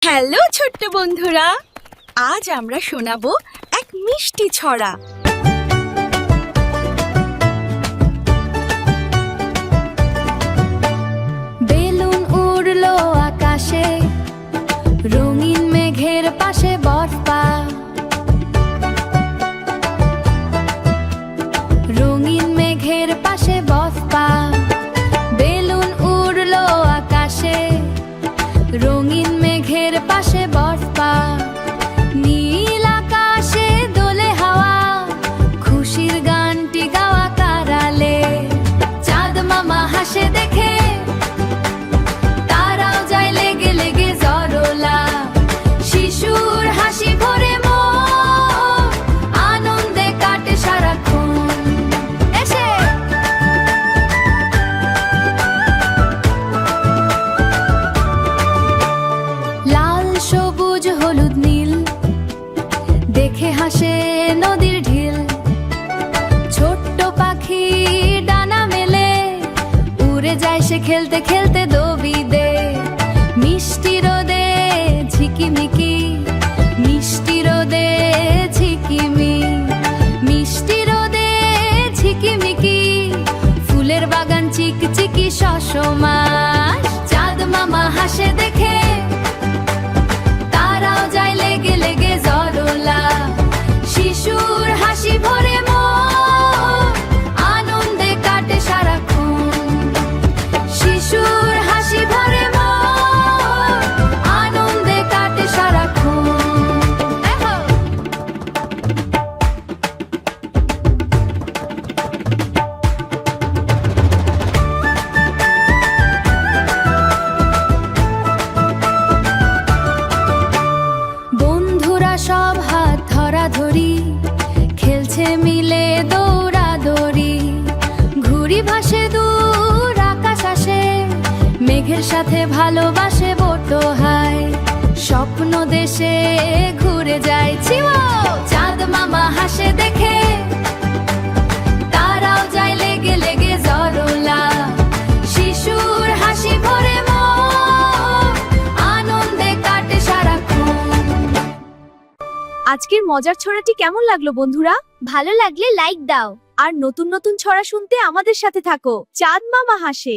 Hello ছোট্ট বন্ধুরা, আজ আমরা শোনাবো এক মিষ্টি ছড়া। বেলুন উড়লো আকাশে, রঙিন মেঘের পাশে বরফা। রঙিন মেঘের পাশে বরফা। বেলুন উড়লো আকাশে, রঙিন মেঘের পাশে বরফা। নীল আকাশে দোলে হাওয়া, খুশির গানটি গাওয়া কারালে। চাঁদ মামা হাসে দেখে, তারাও যায় লেগে লেগে জরোলা। শিশুর হাসি ভরে মন, আনন্দে কাটে সারাক্ষণ। এসে লাল সবুজ হলুদ নীল, দেখে হাসে নদীর ঢিল। ছোট্ট পাখি ডানা মেলে, উড়ে যায় সে খেলতে খেলতে দবি দে। মিষ্টি রোদে ঝিকিমিকি, মিষ্টি রোদে ঝিকিমি। মিষ্টি রোদে ঝিকিমিকি, ফুলের বাগান চিকচিকি শশমাস। চাঁদ মামা হাসে দেখে, তারাও যায় লেগে লেগে জরোলা। শিশুর হাসি ভরে মন, আনন্দে কাটে সারাক্ষণ। শিশুর হাসি ভরে মন, আনন্দে কাটে সারাক্ষণ। দেখো বন্ধুরা সব হাত ধরাধরি, খেলছে মিলে দৌড়াদৌড়ি। ঘুড়ি ভাসে দূর আকাশ আসে, মেঘের সাথে ভালোবাসে বটো হায়। স্বপ্ন দেশে ঘুরে যায় চিও, চাঁদ মামা হাসে দেখে, তারাও যায় লেগে লেগে জরোলা। শিশুর হাসি ভরে মন, আনন্দে কাটে সারাক্ষণ। আজকের মজার ছড়াটি কেমন লাগলো বন্ধুরা? ভালো লাগলে লাইক দাও। আর নতুন নতুন ছড়া শুনতে আমাদের সাথে থাকো। চাঁদ মামা হাসে।